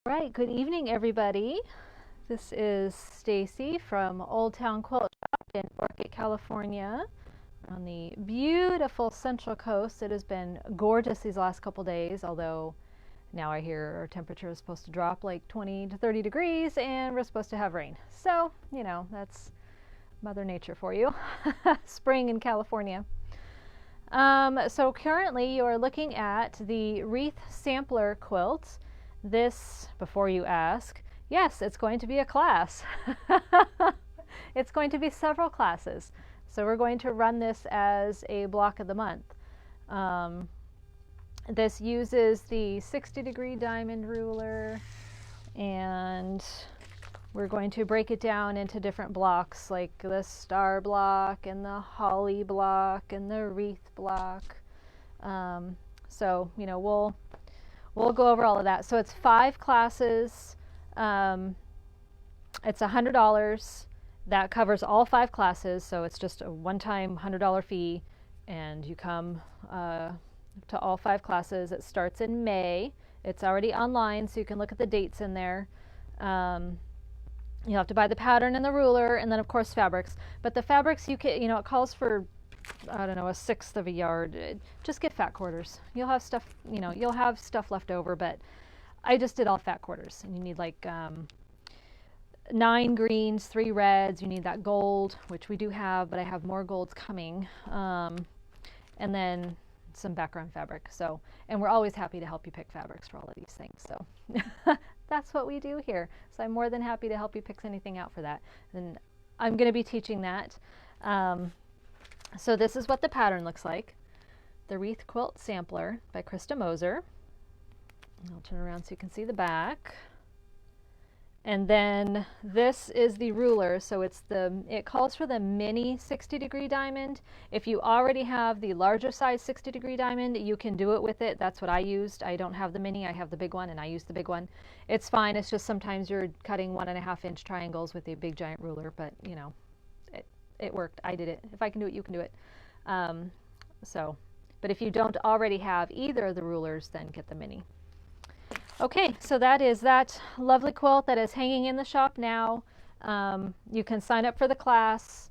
Right, good evening everybody. This is Stacy from Old Town Quilt Shop in Orchid, California on the beautiful Central Coast. It has been gorgeous these last couple days, although now I hear our temperature is supposed to drop like 20 to 30 degrees and we're supposed to have rain. So, you know, that's Mother Nature for you. Spring in California. So currently you are looking at the Wreath sampler quilt. This, before you ask, yes, it's going to be a class. It's going to be several classes. So we're going to run this as a block of the month. This uses the 60-degree diamond ruler, and we're going to break it down into different blocks, like the star block and the holly block and the wreath block. So, you know, we'll go over all of that. So it's 5 classes. It's $100. That covers all 5 classes. So it's just a one-time $100 fee, and you come to all 5 classes. It starts in May. It's already online, so you can look at the dates in there. You'll have to buy the pattern and the ruler, and then of course fabrics. But the fabrics, you can, you know, it calls for, I don't know, 1/6 of a yard. Just get fat quarters. You'll have stuff, you know, you'll have stuff left over, but I just did all fat quarters. And you need like 9 greens, 3 reds. You need that gold, which we do have, but I have more golds coming. And then some background fabric. So, and we're always happy to help you pick fabrics for all of these things. So that's what we do here. So I'm more than happy to help you pick anything out for that. And I'm going to be teaching that. So this is what the pattern looks like. The Wreath Quilt Sampler by Krista Moser. I'll turn around so you can see the back. And then this is the ruler, so it calls for the mini 60-degree diamond. If you already have the larger size 60-degree diamond, you can do it with it. That's what I used. I don't have the mini, I have the big one, and I use the big one. It's fine, it's just sometimes you're cutting 1.5-inch triangles with a big giant ruler, but you know, it worked. I did it. If I can do it, you can do it. But if you don't already have either of the rulers, then get the mini. Okay, so that is that lovely quilt that is hanging in the shop now. You can sign up for the class.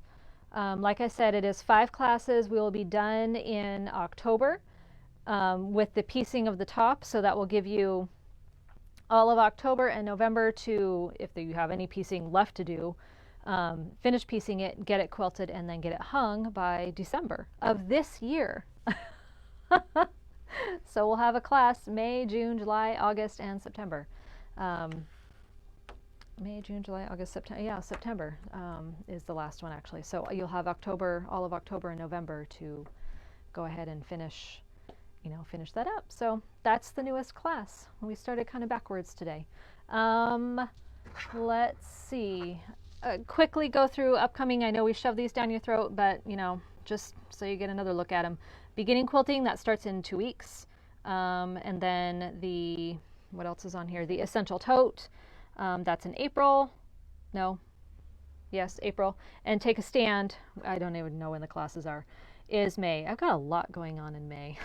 Like I said, it is 5 classes. We will be done in October with the piecing of the top, so that will give you all of October and November to, if you have any piecing left to do, finish piecing it, get it quilted, and then get it hung by December of this year. So we'll have a class May, June, July, August, and September. May, June, July, August, September. Yeah, September is the last one actually. So you'll have October, all of October and November to go ahead and finish, you know, finish that up. So that's the newest class. We started kind of backwards today. Let's see. Quickly go through upcoming. I know we shove these down your throat, but you know, just so you get another look at them. Beginning quilting, that starts in 2 weeks. And then what else is on here? The Essential Tote, that's in April. No, yes, April. And Take a Stand, I don't even know when the classes are, is May. I've got a lot going on in May.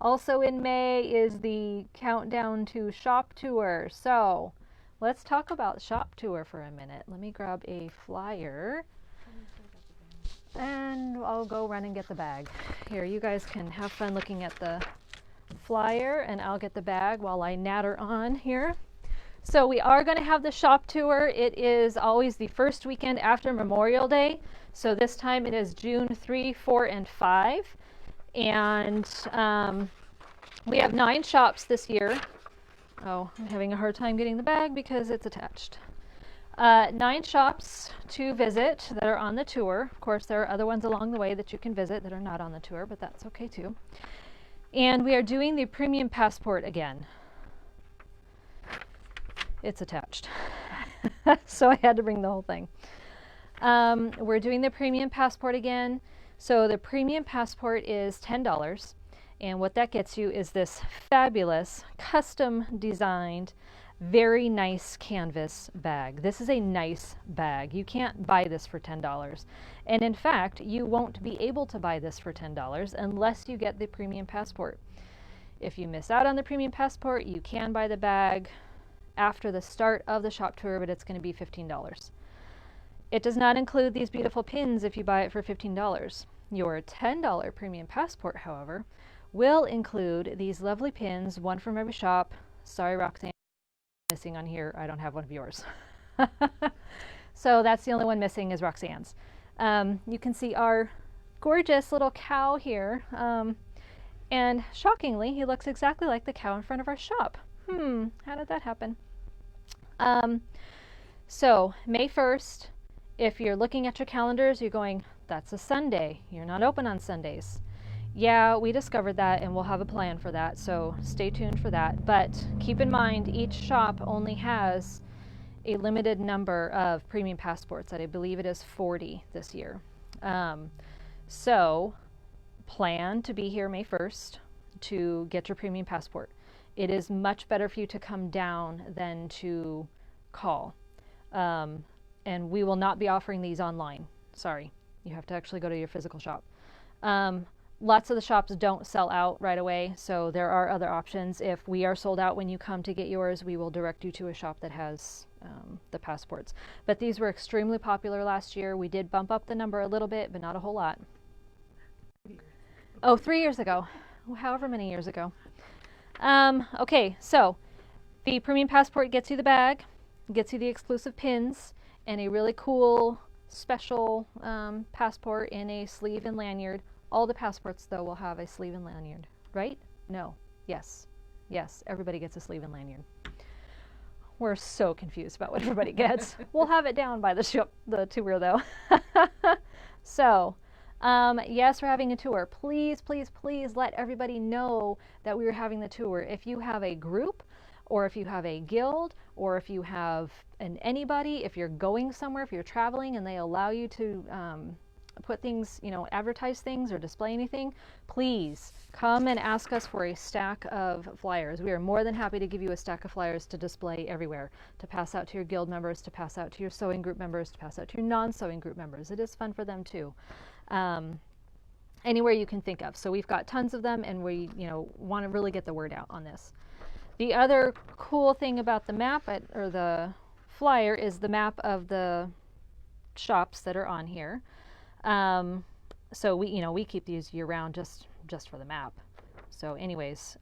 Also in May is the Countdown to Shop Tour. So let's talk about Shop Tour for a minute. Let me grab a flyer. And I'll go run and get the bag. Here, you guys can have fun looking at the flyer, and I'll get the bag while I natter on here. So we are going to have the shop tour. It is always the first weekend after Memorial Day. So this time it is June 3, 4, and 5. And we have 9 shops this year. Oh, I'm having a hard time getting the bag because it's attached. 9 shops to visit that are on the tour. Of course, there are other ones along the way that you can visit that are not on the tour, but that's okay too. And we are doing the premium passport again. It's attached. So I had to bring the whole thing. We're doing the premium passport again. So the premium passport is $10. And what that gets you is this fabulous, custom designed, very nice canvas bag. This is a nice bag. You can't buy this for $10. And in fact, you won't be able to buy this for $10 unless you get the premium passport. If you miss out on the premium passport, you can buy the bag after the start of the shop tour, but it's going to be $15. It does not include these beautiful pins if you buy it for $15. Your $10 premium passport, however, will include these lovely pins, one from every shop. Sorry, Roxanne, missing on here. I don't have one of yours. So that's the only one missing is Roxanne's. You can see our gorgeous little cow here. And shockingly, he looks exactly like the cow in front of our shop. How did that happen? So May 1st, if you're looking at your calendars, you're going, that's a Sunday. You're not open on Sundays. Yeah, we discovered that and we'll have a plan for that, so stay tuned for that. But keep in mind, each shop only has a limited number of premium passports. I believe it is 40 this year. So plan to be here May 1st to get your premium passport. It is much better for you to come down than to call. And we will not be offering these online. Sorry, you have to actually go to your physical shop. Lots of the shops don't sell out right away, so there are other options. If we are sold out when you come to get yours, we will direct you to a shop that has the passports. But these were extremely popular last year. We did bump up the number a little bit, but not a whole lot. Oh, 3 years ago. However many years ago. Okay, so the premium passport gets you the bag, gets you the exclusive pins, and a really cool special passport in a sleeve and lanyard. All the passports, though, will have a sleeve and lanyard, right? No. Yes. Yes, everybody gets a sleeve and lanyard. We're so confused about what everybody gets. We'll have it down by the tour, though. So, yes, we're having a tour. Please, please, please let everybody know that we are having the tour. If you have a group, or if you have a guild, or if you have anybody, if you're going somewhere, if you're traveling and they allow you to put things, advertise things or display anything, please come and ask us for a stack of flyers. We are more than happy to give you a stack of flyers to display everywhere, to pass out to your guild members, to pass out to your sewing group members, to pass out to your non-sewing group members. It is fun for them too. Anywhere you can think of. So we've got tons of them, and we, want to really get the word out on this. The other cool thing about the map or the flyer is the map of the shops that are on here. So we keep these year round just for the map. So anyways,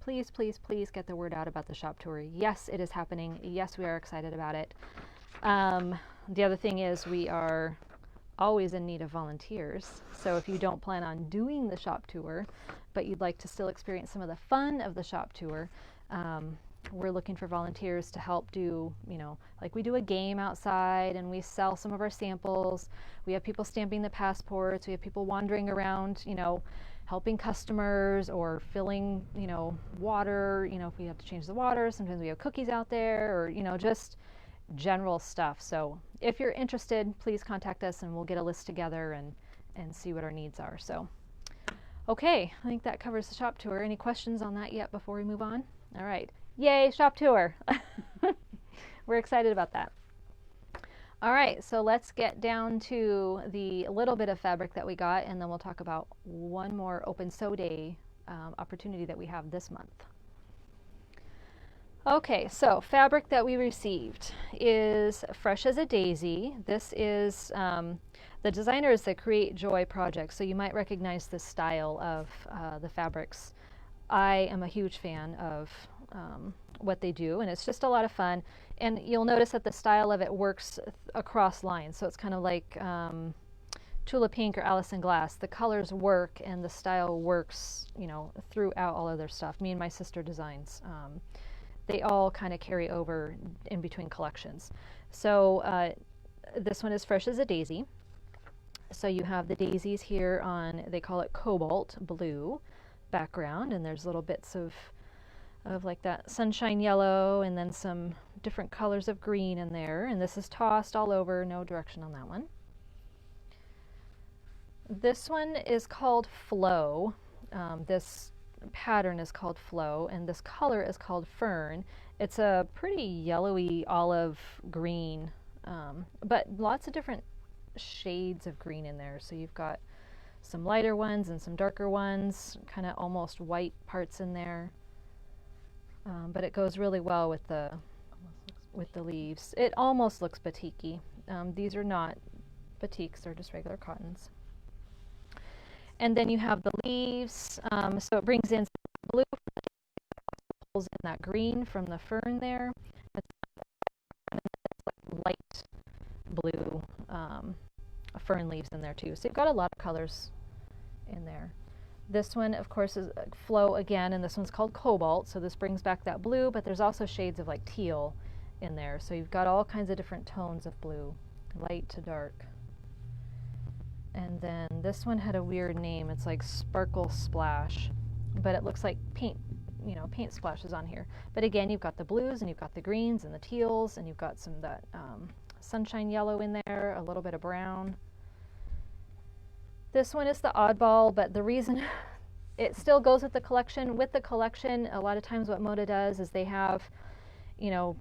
please, please, please get the word out about the shop tour. Yes, it is happening. Yes, we are excited about it. The other thing is we are always in need of volunteers. So if you don't plan on doing the shop tour, but you'd like to still experience some of the fun of the shop tour, we're looking for volunteers to help do, like we do a game outside and we sell some of our samples. We have people stamping the passports. We have people wandering around, helping customers or filling, water, if we have to change the water. Sometimes we have cookies out there or, just general stuff. So if you're interested, please contact us and we'll get a list together and see what our needs are. So, okay, I think that covers the shop tour. Any questions on that yet before we move on? All right. Yay, shop tour. We're excited about that. All right, so let's get down to the little bit of fabric that we got, and then we'll talk about one more Open Sew Day opportunity that we have this month. Okay, so fabric that we received is Fresh as a Daisy. This is the designer is the Create Joy project, so you might recognize this style of the fabrics. I am a huge fan of what they do, and it's just a lot of fun. And you'll notice that the style of it works across lines, so it's kind of like Tula Pink or Allison Glass. The colors work and the style works, throughout all of their stuff. Me and my sister designs. They all kind of carry over in between collections. So this one is Fresh as a Daisy. So you have the daisies here on, they call it Cobalt blue background, and there's little bits of like that sunshine yellow and then some different colors of green in there, and this is tossed all over, no direction on that one. This one is called Flow. This pattern is called Flow, and this color is called Fern. It's a pretty yellowy olive green, but lots of different shades of green in there. So you've got some lighter ones and some darker ones, kind of almost white parts in there. But it goes really well with the leaves. It almost looks batik-y. These are not batiks, they're just regular cottons. And then you have the leaves, so it brings in some blue, pulls in that green from the fern there. It's like light blue fern leaves in there too. So you've got a lot of colors in there. This one, of course, is flow again, and this one's called Cobalt, so this brings back that blue, but there's also shades of like teal in there. So you've got all kinds of different tones of blue, light to dark. And then this one had a weird name. It's like Sparkle Splash, but it looks like paint, you know, paint splashes on here. But again, you've got the blues and you've got the greens and the teals, and you've got some of that sunshine yellow in there, a little bit of brown. This one is the oddball, but the reason it still goes with the collection. With the collection, a lot of times what Moda does is they have, you know,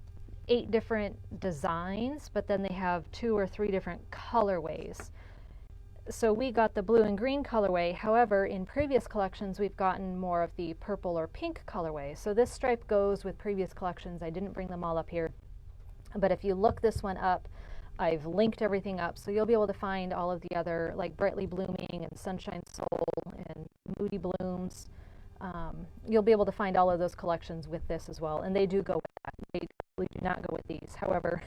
8 different designs, but then they have 2 or 3 different colorways. So we got the blue and green colorway. However, in previous collections, we've gotten more of the purple or pink colorway. So this stripe goes with previous collections. I didn't bring them all up here, but if you look this one up, I've linked everything up, so you'll be able to find all of the other, like Brightly Blooming and Sunshine Soul and Moody Blooms. You'll be able to find all of those collections with this as well, and they do go with that. They definitely do not go with these. However,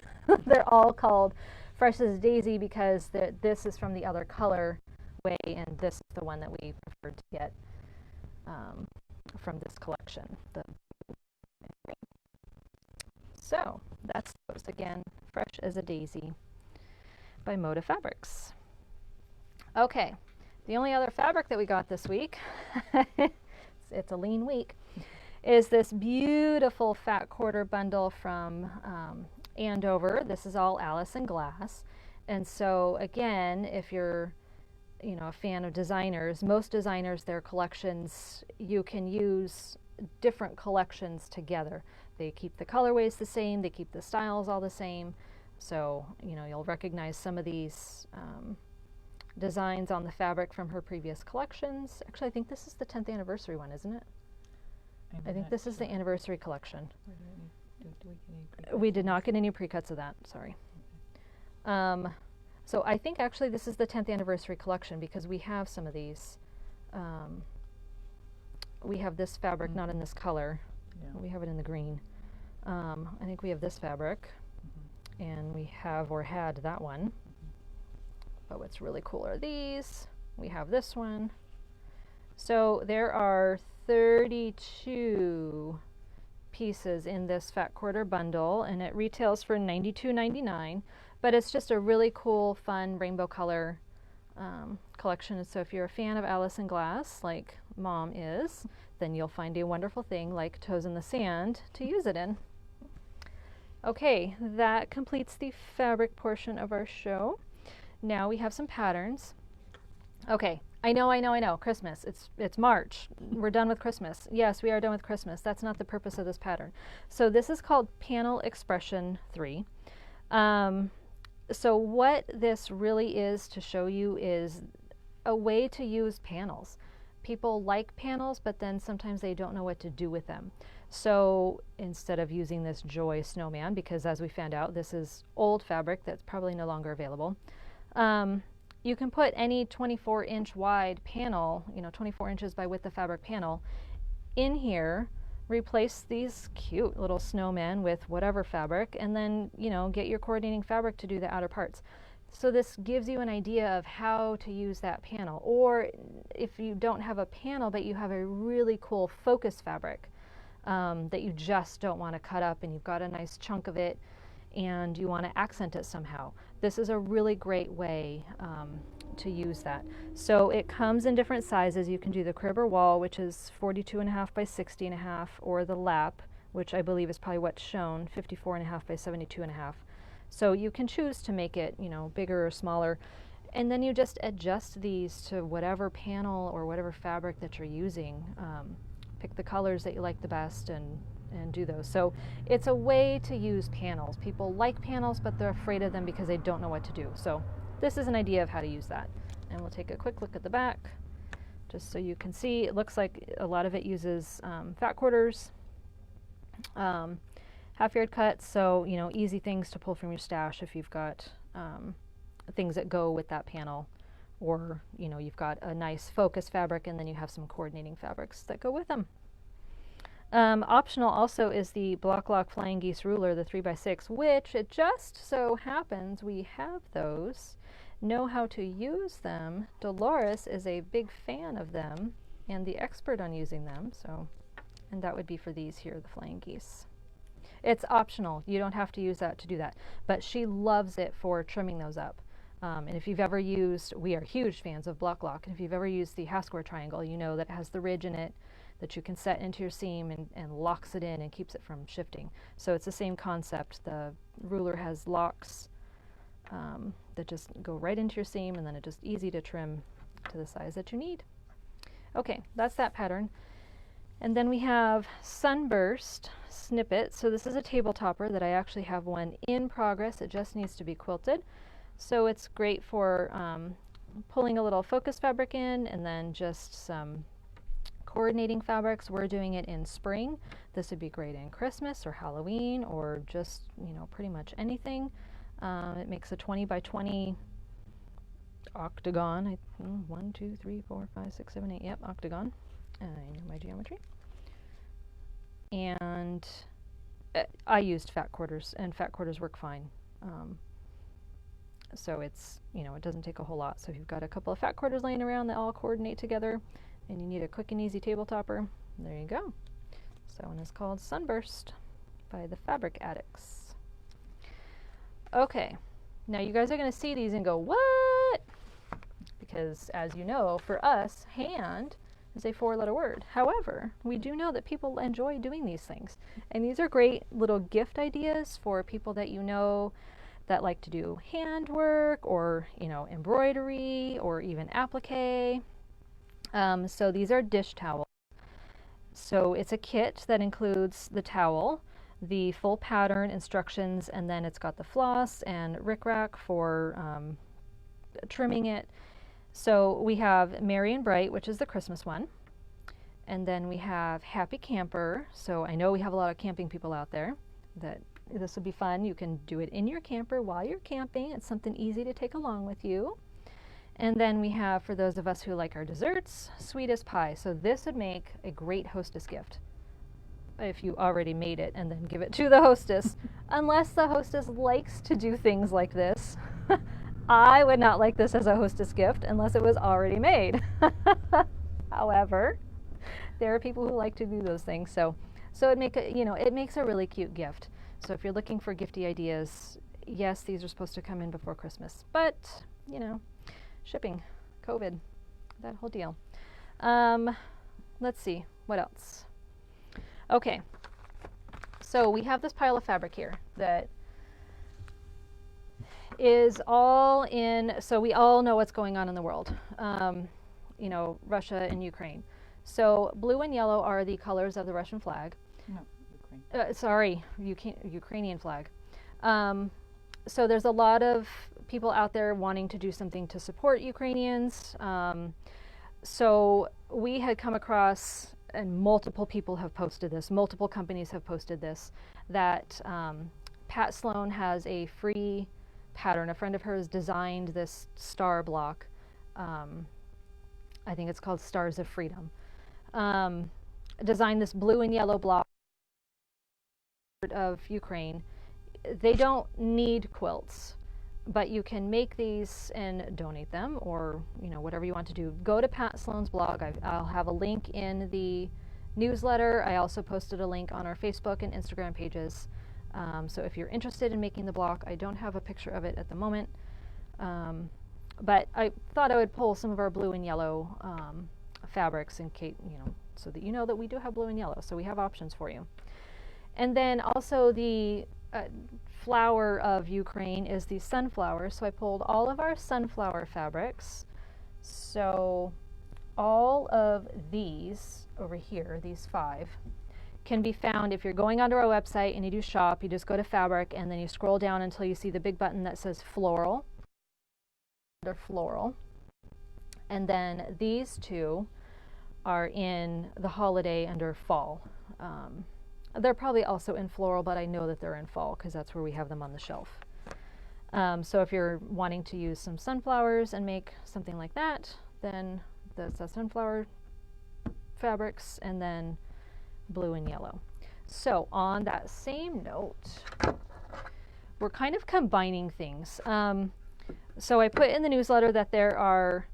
they're all called Fresh as a Daisy because this is from the other color way, and this is the one that we preferred to get from this collection. So that's those again, Fresh as a Daisy by Moda Fabrics. Okay, the only other fabric that we got this week, it's a lean week, is this beautiful fat quarter bundle from Andover. This is all Alice in Glass. And so again, if you're, you know, a fan of designers, most designers, their collections, you can use different collections together. They keep the colorways the same, they keep the styles all the same. So, you know, you'll recognize some of these designs on the fabric from her previous collections. Actually, I think this is the 10th anniversary one, isn't it? I think this is the anniversary collection. We did not get any pre-cuts of that, sorry. So I think actually this is the 10th anniversary collection because we have some of these. We have this fabric, not in this color. Yeah. We have it in the green. I think we have this fabric, and we have or had that one. But what's really cool are these. We have this one. So there are 32 pieces in this fat quarter bundle, and it retails for $92.99. But it's just a really cool, fun rainbow color collection. So if you're a fan of Alice in Glass, like Mom is, then you'll find a wonderful thing like Toes in the Sand to use it in. Okay, that completes the fabric portion of our show. Now we have some patterns. Okay, I know, Christmas. It's March. We're done with Christmas. Yes, we are done with Christmas. That's not the purpose of this pattern. So this is called Panel Expression 3. So what this really is to show you is a way to use panels. People like panels, but then sometimes they don't know what to do with them. So instead of using this Joy snowman, because as we found out, this is old fabric that's probably no longer available, you can put any 24-inch wide panel, 24 inches by width of fabric panel, in here, replace these cute little snowmen with whatever fabric, and then, get your coordinating fabric to do the outer parts. So this gives you an idea of how to use that panel. Or if you don't have a panel, but you have a really cool focus fabric that you just don't want to cut up, and you've got a nice chunk of it, and you want to accent it somehow. This is a really great way to use that. So it comes in different sizes. You can do the crib or wall, which is 42.5 by 60.5, or the lap, which I believe is probably what's shown, 54.5 by 72.5. So you can choose to make it, bigger or smaller, and then you just adjust these to whatever panel or whatever fabric that you're using. Pick the colors that you like the best and do those. So it's a way to use panels. People like panels, but they're afraid of them because they don't know what to do. So this is an idea of how to use that. And we'll take a quick look at the back, just so you can see. It looks like a lot of it uses fat quarters, half-yard cuts, so easy things to pull from your stash if you've got things that go with that panel, or you've got a nice focus fabric and then you have some coordinating fabrics that go with them. Optional also is the Block Lock Flying Geese ruler, the 3x6, which it just so happens we have those, know how to use them. Dolores is a big fan of them and the expert on using them, and that would be for these here, the Flying Geese. It's optional. You don't have to use that to do that, but she loves it for trimming those up. And if you've ever used, we are huge fans of Block Lock, and if you've ever used the half square triangle, you know that it has the ridge in it that you can set into your seam and locks it in and keeps it from shifting. So it's the same concept. The ruler has locks that just go right into your seam, and then it's just easy to trim to the size that you need. Okay, that's that pattern. And then we have Sunburst Snippet. So this is a table topper that I actually have one in progress. It just needs to be quilted. So it's great for pulling a little focus fabric in, and then just some coordinating fabrics. We're doing it in spring. This would be great in Christmas or Halloween, or just pretty much anything. It makes a 20 by 20 octagon. 1, 2, 3, 4, 5, 6, 7, 8. Yep, octagon. I know my geometry. And I used fat quarters, and fat quarters work fine. So it's, it doesn't take a whole lot. So if you've got a couple of fat quarters laying around that all coordinate together, and you need a quick and easy table topper, there you go. So that one is called Sunburst by the Fabric Addicts. Okay, now you guys are going to see these and go, what? Because as you know, for us, hand is a 4-letter word. However, we do know that people enjoy doing these things. And these are great little gift ideas for people that that like to do handwork, or embroidery, or even applique. So these are dish towels. So it's a kit that includes the towel, the full pattern, instructions, and then it's got the floss and rickrack for trimming it. So we have Merry and Bright, which is the Christmas one. And then we have Happy Camper. So I know we have a lot of camping people out there that this would be fun. You can do it in your camper while you're camping. It's something easy to take along with you. And then we have, for those of us who like our desserts, Sweet as Pie. So this would make a great hostess gift if you already made it and then give it to the hostess. Unless the hostess likes to do things like this. I would not like this as a hostess gift unless it was already made. However, there are people who like to do those things. So it makes a really cute gift. So if you're looking for gifty ideas, yes, these are supposed to come in before Christmas, but shipping, COVID, that whole deal. Let's see, what else? Okay, so we have this pile of fabric here that is all in, so we all know what's going on in the world, Russia and Ukraine. So blue and yellow are the colors of the Russian flag. No, Ukraine. Ukrainian flag. So there's a lot of people out there wanting to do something to support Ukrainians. So we had come across, and multiple people have posted this, multiple companies have posted this, that Pat Sloan has a free pattern. A friend of hers designed this star block. I think it's called Stars of Freedom. Designed this blue and yellow block of Ukraine. They don't need quilts, but you can make these and donate them, or whatever you want to do. Go to Pat Sloan's blog. I'll have a link in the newsletter. I also posted a link on our Facebook and Instagram pages. So if you're interested in making the block, I don't have a picture of it at the moment, but I thought I would pull some of our blue and yellow fabrics in case, so that that we do have blue and yellow. So we have options for you. And then also the flower of Ukraine is the sunflower. So I pulled all of our sunflower fabrics. So all of these over here, these 5, can be found if you're going onto our website and you do shop. You just go to fabric and then you scroll down until you see the big button that says floral. Under floral. And then these two are in the holiday under fall. They're probably also in floral, but I know that they're in fall because that's where we have them on the shelf. So if you're wanting to use some sunflowers and make something like that, then that's the sunflower fabrics, and then blue and yellow. So on that same note, we're kind of combining things. So I put in the newsletter that there are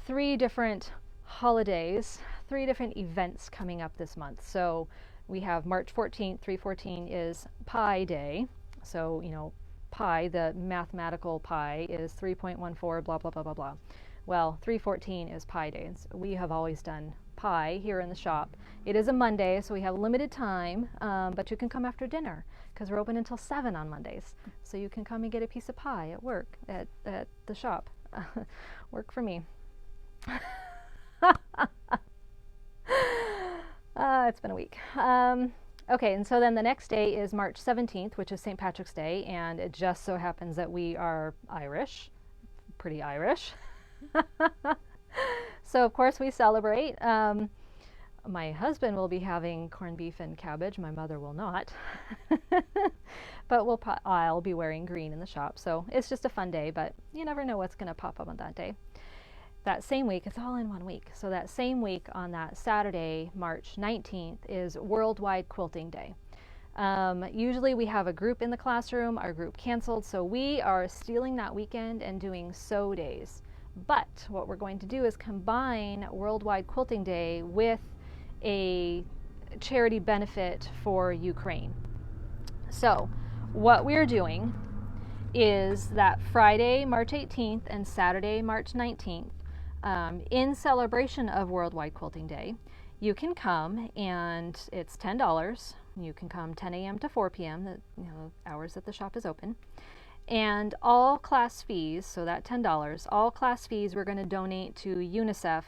3 different holidays, 3 different events coming up this month. So we have March 14th, 314 is Pi Day. So, you know, pi, the mathematical pi, is 3.14, blah, blah, blah, blah, blah. Well, 314 is Pi Day. We have always done pie here in the shop. It is a Monday, so we have limited time, but you can come after dinner because we're open until 7 on Mondays. So you can come and get a piece of pie at work, at the shop. Work for me. It's been a week. Okay, and so then the next day is March 17th, which is St. Patrick's Day, and it just so happens that we are Irish, pretty Irish. So of course we celebrate. My husband will be having corned beef and cabbage. My mother will not. But I'll be wearing green in the shop. So it's just a fun day, but you never know what's going to pop up on that day. That same week, it's all in one week. So that same week on that Saturday, March 19th, is Worldwide Quilting Day. Usually we have a group in the classroom. Our group canceled, so we are stealing that weekend and doing sew days. But what we're going to do is combine Worldwide Quilting Day with a charity benefit for Ukraine. So what we're doing is that Friday, March 18th and Saturday, March 19th, in celebration of Worldwide Quilting Day, you can come, and it's $10. You can come 10 a.m. to 4 p.m., the hours that the shop is open. And all class fees, so that $10, all class fees we're going to donate to UNICEF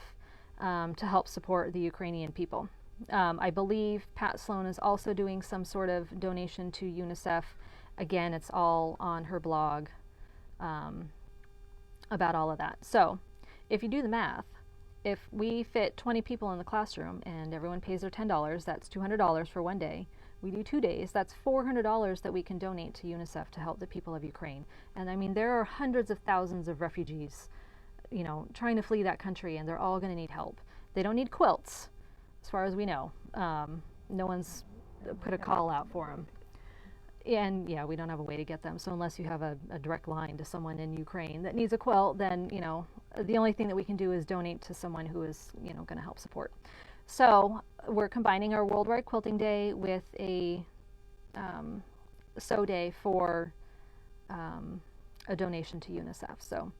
to help support the Ukrainian people. I believe Pat Sloan is also doing some sort of donation to UNICEF. Again, it's all on her blog about all of that. So if you do the math, if we fit 20 people in the classroom and everyone pays their $10, that's $200 for one day. We do 2 days, that's $400 that we can donate to UNICEF to help the people of Ukraine. And I mean, there are hundreds of thousands of refugees, trying to flee that country, and they're all going to need help. They don't need quilts, as far as we know. No one's put a call out for them. And yeah, we don't have a way to get them. So unless you have a direct line to someone in Ukraine that needs a quilt, then, the only thing that we can do is donate to someone who is, going to help support. So we're combining our Worldwide Quilting Day with a sew day for a donation to UNICEF. So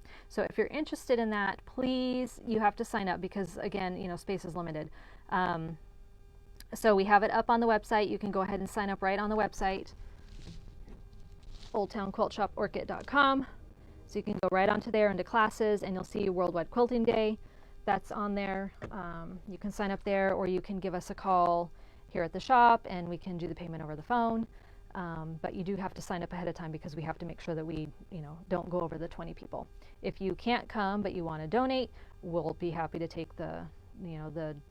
if you're interested in that, please, you have to sign up because, again, space is limited. So we have it up on the website. You can go ahead and sign up right on the website, oldtownquiltshoporchid.com. So you can go right onto there into classes, and you'll see Worldwide Quilting Day. That's on there. You can sign up there, or you can give us a call here at the shop and we can do the payment over the phone. But you do have to sign up ahead of time because we have to make sure that we, don't go over the 20 people. If you can't come but you want to donate, we'll be happy to take the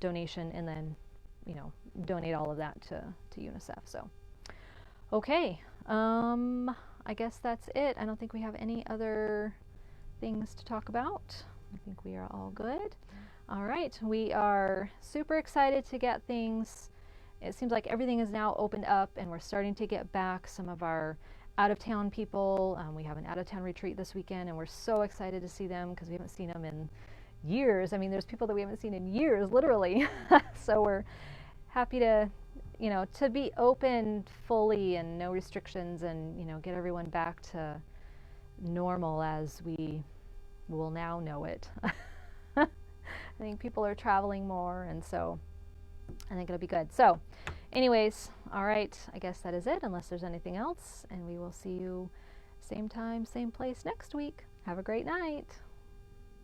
donation and then, donate all of that to UNICEF. So, okay. I guess that's it. I don't think we have any other things to talk about. I think we are all good. All right, we are super excited to get things. It seems like everything is now opened up and we're starting to get back some of our out-of-town people. We have an out-of-town retreat this weekend and we're so excited to see them because we haven't seen them in years. I mean, there's people that we haven't seen in years, literally. So we're happy to, to be open fully and no restrictions and, get everyone back to normal as we will now know it. I think people are traveling more, and so I think it'll be good. So anyways, all right, I guess that is it unless there's anything else, and we will see you same time, same place next week. Have a great night.